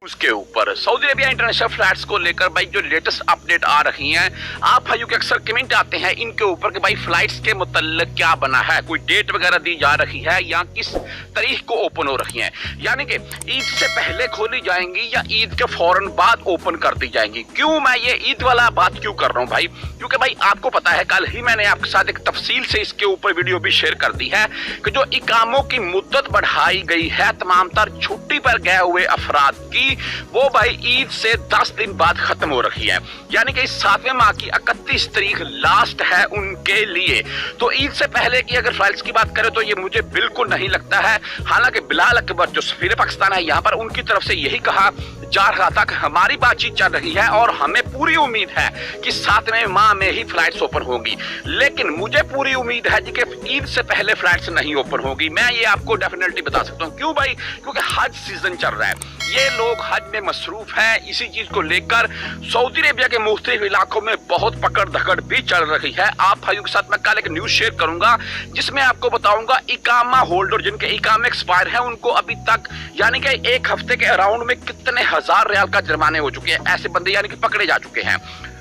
उसके ऊपर Saudi Arabia international flights को लेकर भाई जो लेटेस्ट अपडेट आ रही हैं, आप भाइयों के अक्सर कमेंट आते हैं इनके ऊपर कि भाई फ्लाइट्स के मुतल्लिक क्या बना है, कोई डेट वगैरह दी जा रही है या किस तारीख को ओपन हो रही हैं, यानी कि ईद से पहले खोली जाएंगी या ईद के फौरन बाद ओपन कर दी जाएंगी। क्यों मैं ये ईद वाला बात क्यों कर रहा हूँ भाई, क्योंकि भाई आपको पता है कल ही मैंने आपके साथ एक तफसील से इसके ऊपर वीडियो भी शेयर कर दी है कि जो इकामों की मुद्दत बढ़ाई गई है तमाम तर छुट्टी पर गए हुए अफराद की, वो भाई ईद से 10 दिन बाद खत्म हो रही है, यानी कि इस 7वें माह की 31 तारीख लास्ट है उनके लिए। तो ईद से पहले की अगर फ्लाइट्स की बात करें तो ये मुझे बिल्कुल नहीं लगता है। हालांकि बिलाल अकबर जो सफीर पाकिस्तान है यहाँ पर, उनकी तरफ से यही कहा जा रहा था कि हमारी बातचीत चल रही है और हमें पूरी उम्मीद है कि 7वें माह में ही फ्लाइट्स ओपन होगी, लेकिन मुझे पूरी उम्मीद है कि ईद से पहले फ्लाइट्स नहीं ओपन होगी। मैं ये आपको डेफिनेटली बता सकता हूँ। क्यों भाई, क्योंकि हज सीजन चल रहा है, ये लोग हज में मसरूफ है। इसी चीज को लेकर सऊदी अरेबिया के मुख्तलिफ इलाकों में बहुत पकड़ धकड़ भी चल रही है। आप भाइयों के साथ मैं कल एक न्यूज शेयर करूंगा जिसमें आपको बताऊंगा इकामा होल्डर जिनके इकामे एक्सपायर है उनको अभी तक यानी कि एक हफ्ते के अराउंड में कितने हजार रियाल का जुर्माने हो चुके हैं, ऐसे बंदे यानी कि पकड़े जा चुके हैं।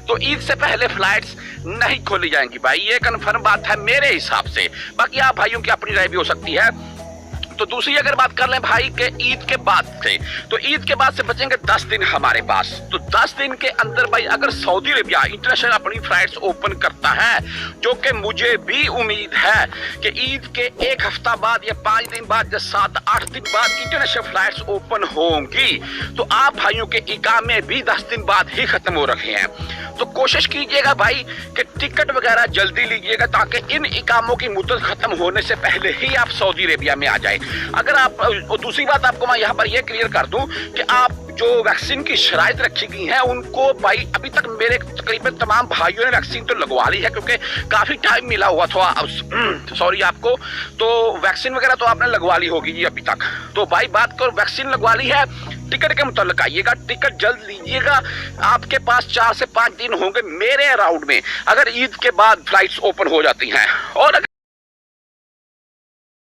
तो ईद से पहले फ्लाइट्स नहीं खोली जाएंगी भाई, ये कन्फर्म बात है मेरे हिसाब से। बाकी आप भाइयों की अपनी राय भी हो सकती है। तो दूसरी अगर बात कर लें भाई के ईद के बाद से, तो ईद के बाद से बचेंगे 10 दिन हमारे पास। तो 10 दिन के अंदर भाई अगर सऊदी अरेबिया इंटरनेशनल अपनी फ्लाइट्स ओपन करता है, जो कि मुझे भी उम्मीद है कि ईद के एक हफ्ता बाद या 5 दिन बाद या 7-8 दिन बाद इंटरनेशनल फ्लाइट्स ओपन होंगी, तो आप भाइयों के इकामे भी 10 दिन बाद ही खत्म हो रखे हैं। तो कोशिश कीजिएगा भाई कि टिकट वगैरह जल्दी लीजिएगा ताकि इन इकामों की मुद्दत खत्म होने से पहले ही आप सऊदी अरेबिया में आ जाए। अगर आप, और दूसरी बात आपको मैं यहाँ पर यह क्लियर कर दूं कि आप जो वैक्सीन की शराइत रखी गई है उनको भाई अभी तक मेरे तकरीबन तमाम भाइयों ने वैक्सीन तो लगवा ली है, क्योंकि काफी टाइम मिला हुआ था सॉरी आपको, तो वैक्सीन वगैरह तो आपने लगवा ली होगी जी अभी तक। तो भाई बात करो, वैक्सीन लगवा ली है, टिकट के मुताल्लिक आइएगा, टिकट जल्द लीजिएगा। आपके पास 4 से 5 दिन होंगे मेरे अराउंड में अगर ईद के बाद फ्लाइट्स ओपन हो जाती हैं। और